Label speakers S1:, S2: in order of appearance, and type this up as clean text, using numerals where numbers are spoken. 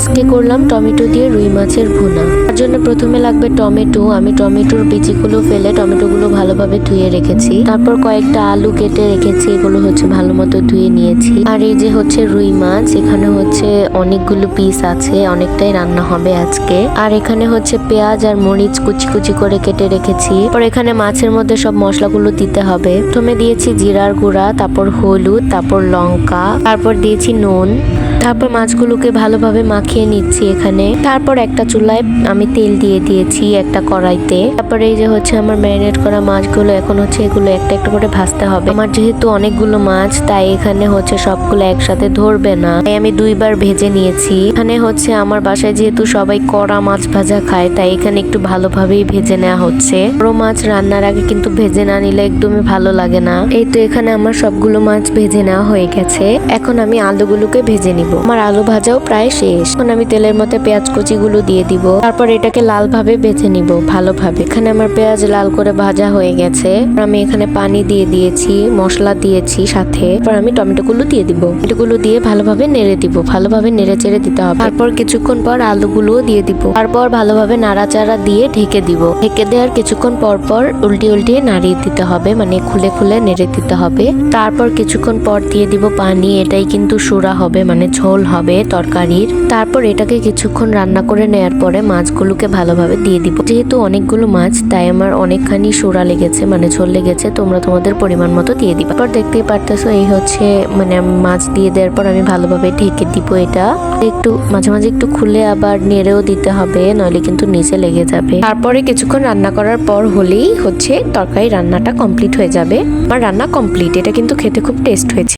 S1: আজকে করলাম টমেটো দিয়ে রুই মাছের ভুনা। তার জন্য প্রথমে লাগবে টমেটো। আমি টমেটোর বিচিগুলো ফেলে টমেটোগুলো ভালোভাবে ধুয়ে রেখেছি। তারপর কয়েকটা আলু কেটে রেখেছি, এগুলো হচ্ছে ভালো মতো ধুয়ে নিয়েছি। আর এই যে হচ্ছে রুই মাছ, এখানে হচ্ছে অনেকগুলো পিস আছে, অনেকটাই রান্না হবে আজকে। আর এখানে হচ্ছে পেঁয়াজ আর মরিচ কুচি কুচি করে কেটে রেখেছি। পর এখানে মাছের মধ্যে সব মশলাগুলো দিতে হবে। প্রথমে দিয়েছি জিরার গুঁড়া, তারপর হলুদ, তারপর লঙ্কা, তারপর দিয়েছি নুন। তারপর মাছগুলোকে ভালোভাবে মাখিয়ে নিচ্ছি এখানে। তারপর একটা চুলায় আমি তেল দিয়ে দিয়েছি একটা কড়াইতে। তারপরে এই যে হচ্ছে আমার ম্যারিনেট করা মাছগুলো, এখন হচ্ছে এগুলো একটা একটা করে ভাজতে হবে। আমার যেহেতু অনেকগুলো মাছ, তাই এখানে হচ্ছে সবগুলো একসাথে ধরবে না, তাই আমি দুইবার ভেজে নিয়েছি। এখানে হচ্ছে আমার বাসায় যেহেতু সবাই কড়া মাছ ভাজা খায়, তাই এখানে একটু ভালোভাবেই ভেজে নেওয়া হচ্ছে। বড় মাছ রান্নার আগে কিন্তু ভেজে না নিলে একদমই ভালো লাগে না। এই তো এখানে আমার সবগুলো মাছ ভেজে নেওয়া হয়ে গেছে। এখন আমি আলুগুলোকে ভেজে নিব। আমার আলু ভাজাও প্রায় শেষ। এখন আমি তেলের মধ্যে পেঁয়াজ কুচিগুলো দিয়ে দিব। তারপর এটাকে লাল ভাবে ভেজে নিব ভালোভাবে। এখানে আমার পেঁয়াজ লাল করে ভাজা হয়ে গেছে। আমি এখানে পানি দিয়ে দিয়েছি, মশলা দিয়েছি সাথে। তারপর আমি টমেটোগুলো দিয়ে দিব। টমেটোগুলো দিয়ে ভালোভাবে নেড়ে দিব, ভালোভাবে নেড়ে চেড়ে দিতে হবে। তারপর কিছুক্ষণ পর আলুগুলোও দিয়ে দিব। তারপর ভালোভাবে নাড়াচাড়া দিয়ে ঢেকে দিব। ঢেকে দেওয়ার কিছুক্ষণ পর পর উল্টিয়ে নাড়িয়ে দিতে হবে, মানে খুলে খুলে নেড়ে দিতে হবে। তারপর কিছুক্ষণ পর দিয়ে দিব পানি। এটাই কিন্তু সুরা হবে, মানে ঝোল হবে তরকারির। তারপর এটাকে কিছুক্ষণ রান্না করে নেওয়ার পরে মাছগুলোকে ভালোভাবে দিয়ে দিব। যেহেতু অনেকগুলো মাছ, তাই আমার অনেকখানি সুরা লেগেছে, মানে ঝোল লেগেছে। তোমরা তোমাদের পরিমাণ মতো দিয়ে দিবা। তারপর দেখতেই পারতেছো এই হচ্ছে, মানে মাছ দিয়ে দেওয়ার পর আমি ভালোভাবে ঢেকে দিব। এটা একটু মাঝে মাঝে একটু খুলে আবার নেড়েও দিতে হবে, নইলে কিন্তু নিচে লেগে যাবে। তারপরে কিছুক্ষণ রান্না করার পর হলেই হচ্ছে তরকারি রান্নাটা কমপ্লিট হয়ে যাবে। আমার রান্না কমপ্লিট। এটা কিন্তু খেতে খুব টেস্ট হয়েছে।